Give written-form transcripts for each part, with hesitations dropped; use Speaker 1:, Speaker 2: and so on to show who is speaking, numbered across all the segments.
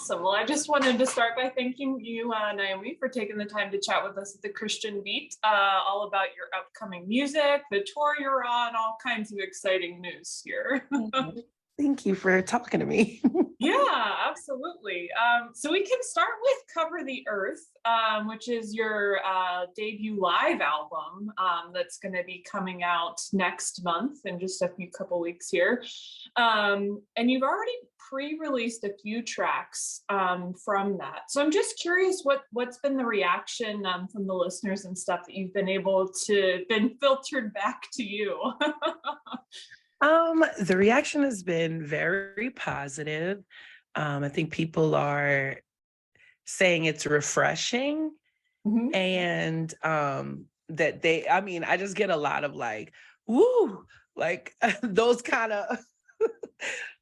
Speaker 1: Awesome. Well, I just wanted to start by thanking you, Naomi, for taking the time to chat with us at the Christian Beat, all about your upcoming music, the tour you're on, all kinds of exciting news here.
Speaker 2: Thank you for talking to me.
Speaker 1: Yeah, absolutely. So we can start with Cover the Earth, which is your debut live album that's going to be coming out next month in just a couple weeks here. And you've already pre-released a few tracks from that. So I'm just curious what's been the reaction from the listeners and stuff that you've been able to been filtered back to you.
Speaker 2: The reaction has been very positive. I think people are saying it's refreshing, and that I just get a lot of like, woo, like those kind of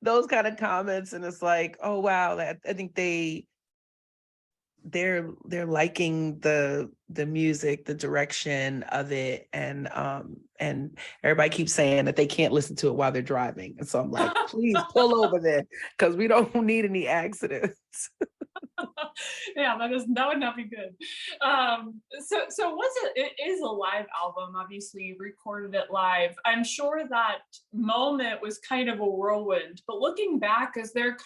Speaker 2: those kind of comments, and it's like, oh wow, I think they're liking the music, the direction of it, and everybody keeps saying that they can't listen to it while they're driving, and so I'm like, please pull over there because we don't need any accidents.
Speaker 1: Yeah, that would not be good. So it is a live album. Obviously, you recorded it live. I'm sure that moment was kind of a whirlwind. But looking back, is there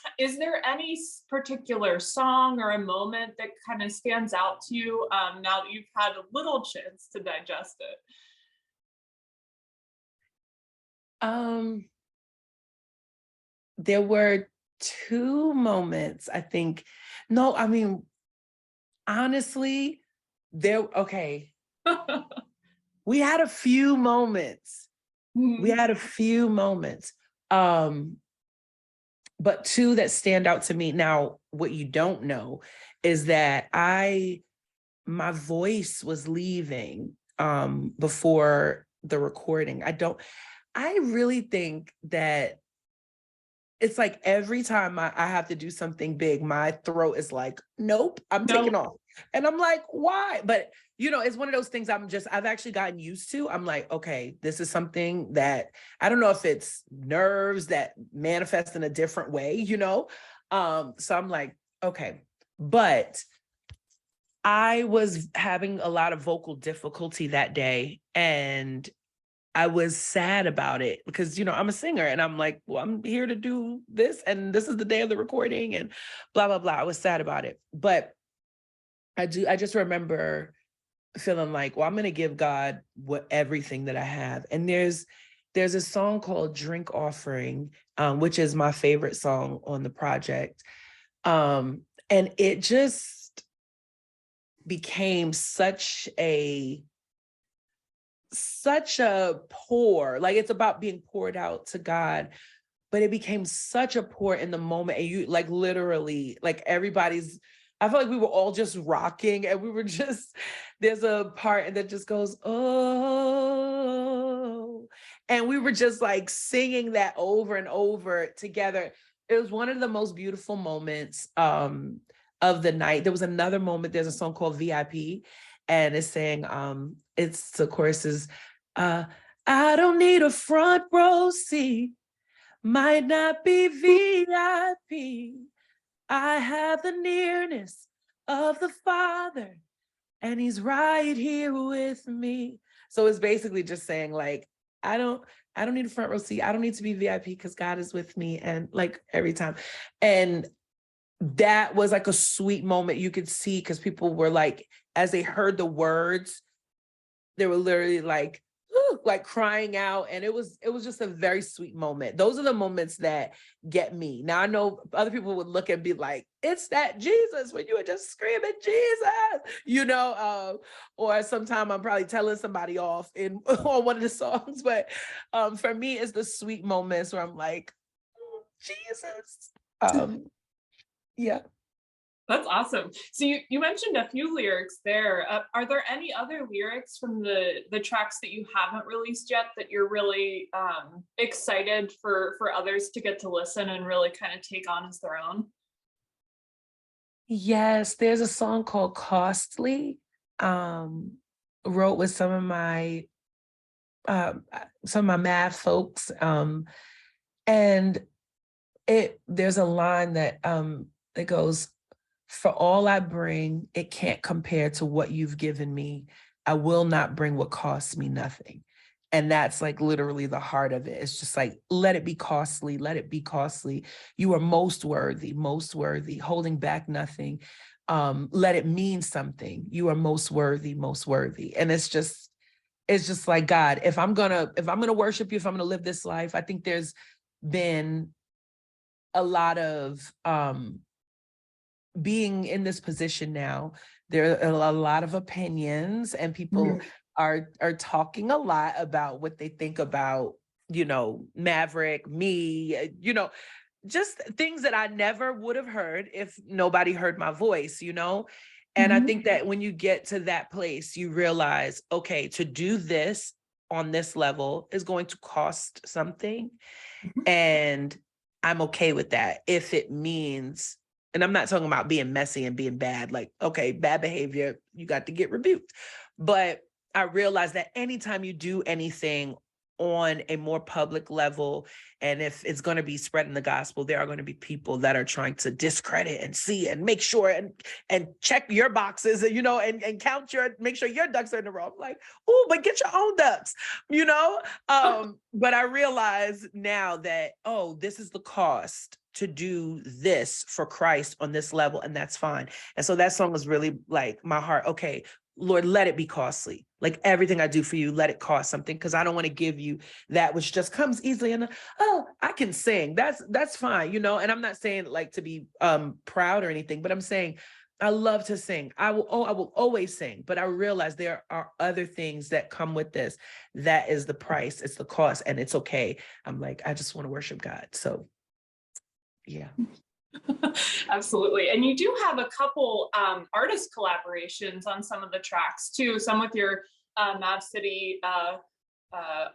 Speaker 1: any particular song or a moment that kind of stands out to you now that you've had a little chance to digest it?
Speaker 2: There were two moments, I think. No, I mean, honestly, okay. We had a few moments. We had a few moments. But two that stand out to me. Now, what you don't know is that my voice was leaving before the recording. I really think that it's like every time I have to do something big, my throat is like, nope, I'm taking off. And I'm like, why? But it's one of those things I've actually gotten used to. I'm like, okay, this is something that I don't know if it's nerves that manifest in a different way, So I'm like, okay. But I was having a lot of vocal difficulty that day, and I was sad about it because, I'm a singer and I'm like, well, I'm here to do this and this is the day of the recording and blah, blah, blah. I was sad about it. But I just remember feeling like, well, I'm going to give God everything that I have. And there's a song called Drink Offering, which is my favorite song on the project. And it just became such a pour, like it's about being poured out to God, but it became such a pour in the moment. And you like literally, like I feel like we were all just rocking and we were just, there's a part that just goes, oh, and we were just like singing that over and over together. It was one of the most beautiful moments of the night. There was another moment, there's a song called VIP, and it's saying, the chorus is, I don't need a front row seat, might not be VIP. I have the nearness of the Father, and he's right here with me. So it's basically just saying like, I don't need a front row seat. I don't need to be VIP because God is with me, and like every time. And that was like a sweet moment you could see, because people were like, as they heard the words, they were literally like, ooh, like crying out. And it was just a very sweet moment. Those are the moments that get me. Now I know other people would look and be like, it's that Jesus when you were just screaming Jesus, or sometime I'm probably telling somebody off on one of the songs. But for me, it's the sweet moments where I'm like, Jesus. Yeah.
Speaker 1: That's awesome. So you mentioned a few lyrics there. Are there any other lyrics from the tracks that you haven't released yet that you're really excited for others to get to listen and really kind of take on as their own?
Speaker 2: Yes, there's a song called Costly, wrote with some of my math folks. And there's a line that It goes, for all I bring, it can't compare to what you've given me. I will not bring what costs me nothing. And that's like literally the heart of it. It's just like, let it be costly. Let it be costly. You are most worthy, holding back nothing. Let it mean something. You are most worthy, most worthy. And it's just like, God, if I'm gonna worship you, if I'm gonna live this life, I think there's been a lot of being in this position now, there are a lot of opinions, and people are talking a lot about what they think about, Maverick, me, just things that I never would have heard if nobody heard my voice, And I think that when you get to that place, you realize, okay, to do this on this level is going to cost something. And I'm okay with that if it means, and I'm not talking about being messy and being bad, like, okay, bad behavior, you got to get rebuked. But I realized that anytime you do anything on a more public level, and if it's going to be spreading the gospel, there are going to be people that are trying to discredit and see and make sure and check your boxes, and and count make sure your ducks are in the row. I'm like, oh, but get your own ducks, but I realize now that, oh, this is the cost to do this for Christ on this level, and that's fine. And so that song is really like my heart. Okay, Lord, let it be costly. Like everything I do for you, let it cost something, because I don't want to give you that which just comes easily. And oh, I can sing. That's fine, And I'm not saying like to be proud or anything, but I'm saying I love to sing. I will always sing. But I realize there are other things that come with this. That is the price. It's the cost, and it's okay. I'm like, I just want to worship God. So, yeah.
Speaker 1: Absolutely. And you do have a couple artist collaborations on some of the tracks too, some with your Mav City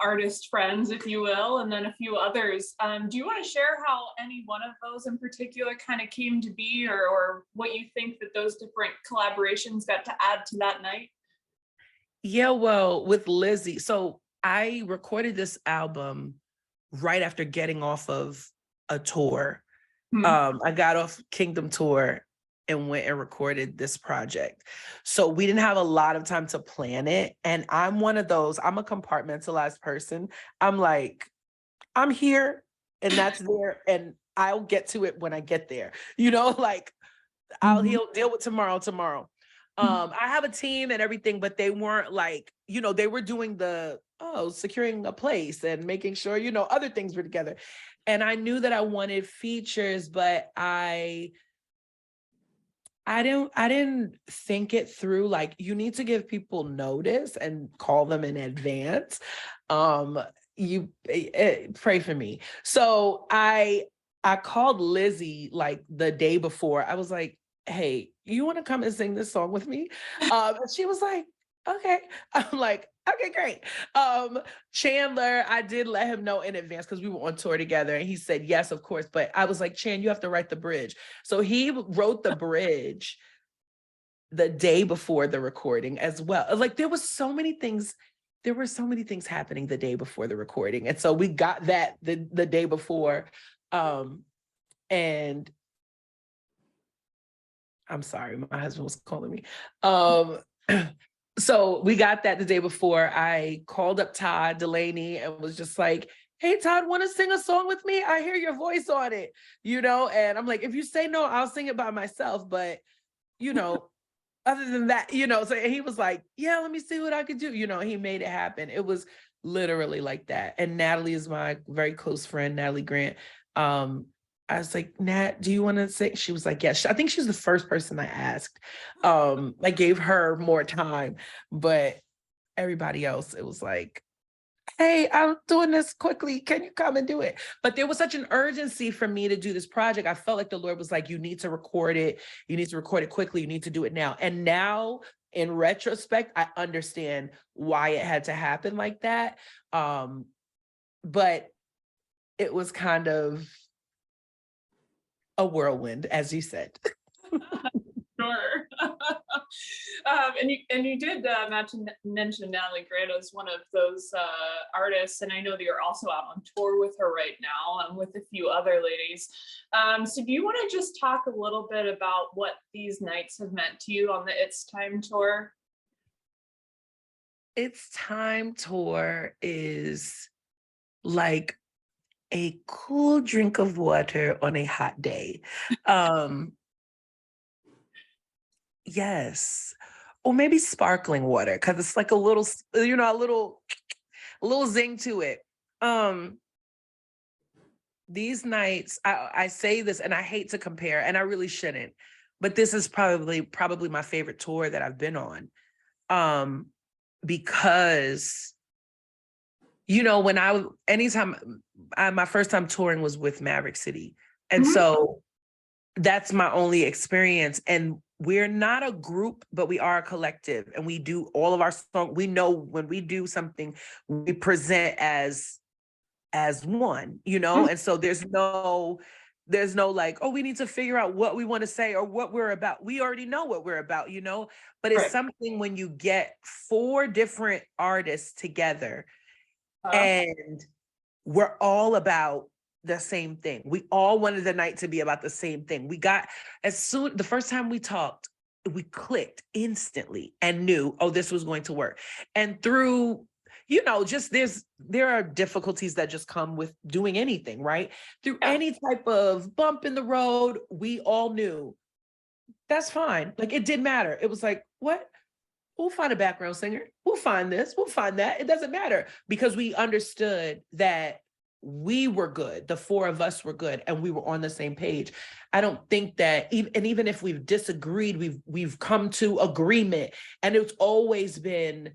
Speaker 1: artist friends, if you will, and then a few others. Do you want to share how any one of those in particular kind of came to be, or what you think that those different collaborations got to add to that night?
Speaker 2: Yeah, well, with Lizzie. So I recorded this album right after getting off of a tour. I got off Kingdom Tour and went and recorded this project. So we didn't have a lot of time to plan it. And I'm one of those, I'm a compartmentalized person. I'm like, I'm here and that's there, and I'll get to it when I get there. Like he'll deal with tomorrow. I have a team and everything, but they weren't like, they were doing the, securing a place and making sure, other things were together. And I knew that I wanted features, but I didn't think it through. Like, you need to give people notice and call them in advance. You pray for me. So I called Lizzie like the day before. I was like, hey, you want to come and sing this song with me? And she was like, okay. I'm like, okay, great. Chandler, I did let him know in advance because we were on tour together, and he said yes, of course. But I was like, Chan, you have to write the bridge. So he wrote the bridge the day before the recording as well. Like, there were so many things happening the day before the recording. And so we got that the day before. And I'm sorry, my husband was calling me. So we got that the day before. I called up Todd, Dulaney, and was just like, hey, Todd, want to sing a song with me? I hear your voice on it, And I'm like, if you say no, I'll sing it by myself. But, other than that, so he was like, yeah, let me see what I could do. He made it happen. It was literally like that. And Natalie is my very close friend, Natalie Grant. I was like, Nat, do you want to sing? She was like, yes. I think she was the first person I asked. I gave her more time, but everybody else, it was like, hey, I'm doing this quickly. Can you come and do it? But there was such an urgency for me to do this project. I felt like the Lord was like, you need to record it. You need to record it quickly. You need to do it now. And now, in retrospect, I understand why it had to happen like that. But it was kind of a whirlwind, as you said.
Speaker 1: Sure. And you did mention Natalie Grant as one of those artists, and I know that you're also out on tour with her right now, with a few other ladies. So do you want to just talk a little bit about what these nights have meant to you on the It's Time tour?
Speaker 2: It's Time tour is like a cool drink of water on a hot day. Yes. Or maybe sparkling water, because it's like a little, you know, a little zing to it. These nights, I say this and I hate to compare, and I really shouldn't, but this is probably my favorite tour that I've been on. Because, you know, my first time touring was with Maverick City. And so that's my only experience. And we're not a group, but we are a collective, and we do all of our songs. We know when we do something, we present as one, you know? And so there's no like, oh, we need to figure out what we want to say or what we're about. We already know what we're about, you know? But it's something when you get 4 different artists together and we're all about the same thing. We all wanted the night to be about the same thing. The first time we talked, we clicked instantly and knew, oh, this was going to work. And through, you know, just there are difficulties that just come with doing anything, right? Through any type of bump in the road, we all knew that's fine. Like, it didn't matter. It was like, what? We'll find a background singer. We'll find this. We'll find that. It doesn't matter, because we understood that we were good. The 4 of us were good, and we were on the same page. I don't think that even if we've disagreed, we've come to agreement, and it's always been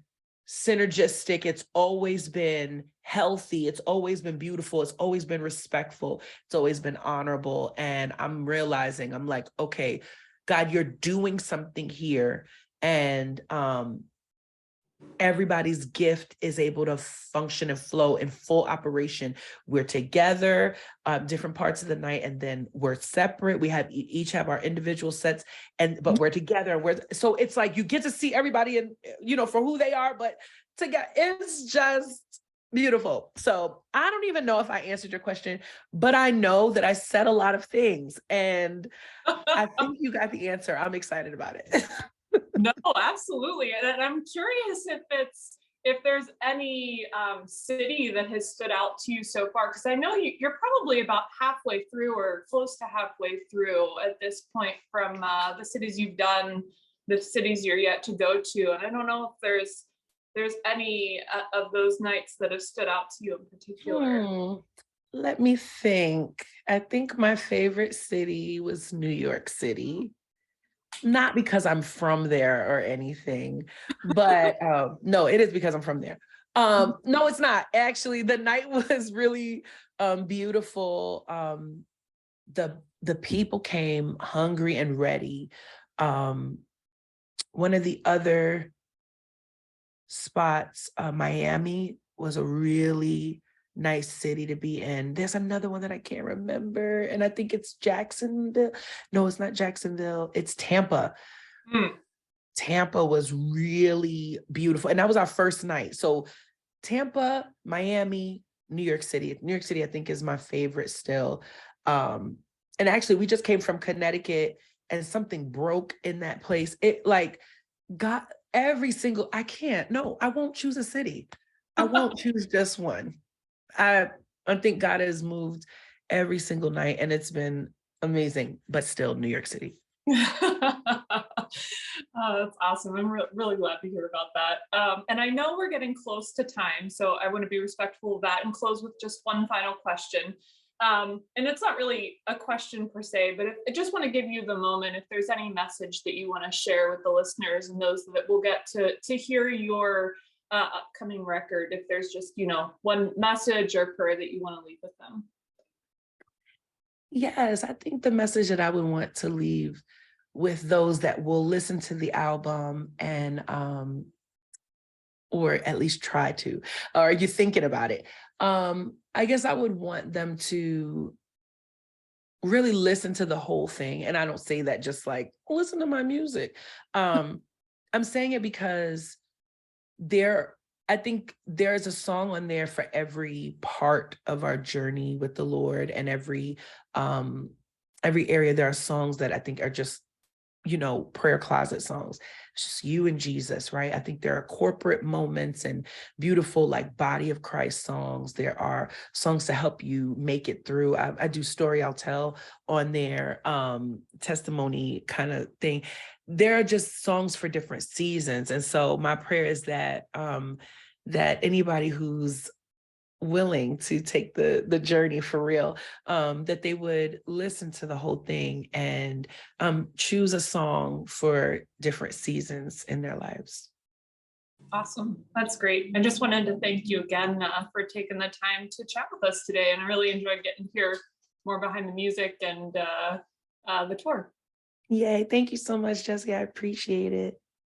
Speaker 2: synergistic. It's always been healthy. It's always been beautiful. It's always been respectful. It's always been honorable. And I'm realizing, I'm like, okay, God, you're doing something here. And everybody's gift is able to function and flow in full operation. We're together, different parts of the night, and then we're separate. We have each have our individual sets, but we're together. So it's like you get to see everybody, and you know, for who they are, but together, it's just beautiful. So I don't even know if I answered your question, but I know that I said a lot of things, and I think you got the answer. I'm excited about it.
Speaker 1: No, absolutely. And I'm curious if there's any city that has stood out to you so far, because I know you're probably about halfway through or close to halfway through at this point from the cities you've done, the cities you're yet to go to. And I don't know if there's any of those nights that have stood out to you in particular.
Speaker 2: Let me think. I think my favorite city was New York City. Not because I'm from there or anything, but no, it is because I'm from there. No, it's not. Actually, the night was really beautiful. The people came hungry and ready. One of the other spots, Miami, was a really nice city to be in. There's another one that I can't remember, and I think it's Jacksonville. No, it's not Jacksonville. It's Tampa. Tampa was really beautiful, and that was our first night. So Tampa, Miami, New York City. New York City, I think, is my favorite still. And actually, we just came from Connecticut, and something broke in that place. It like got every single, I won't choose a city. I won't choose just one. I think God has moved every single night, and it's been amazing, but still New York City.
Speaker 1: Oh, that's awesome. I'm really glad to hear about that. And I know we're getting close to time, so I want to be respectful of that and close with just one final question. And it's not really a question per se, but I just want to give you the moment if there's any message that you want to share with the listeners and those that will get to hear your upcoming record, if there's just, you know, one message or prayer that you want to leave with them.
Speaker 2: Yes, I think the message that I would want to leave with those that will listen to the album and or at least try to, or are you thinking about it? I guess I would want them to really listen to the whole thing. And I don't say that just like, listen to my music. I'm saying it because I think there's a song on there for every part of our journey with the Lord, and every area. There are songs that I think are just, prayer closet songs. It's just you and Jesus, right? I think there are corporate moments and beautiful, like, body of Christ songs. There are songs to help you make it through. I do Story I'll Tell on there, testimony kind of thing. There are just songs for different seasons. And so my prayer is that that anybody who's willing to take the journey for real, that they would listen to the whole thing and choose a song for different seasons in their lives.
Speaker 1: Awesome. That's great. I just wanted to thank you again for taking the time to chat with us today. And I really enjoyed getting to hear more behind the music and the tour.
Speaker 2: Yay. Thank you so much, Jessica. I appreciate it.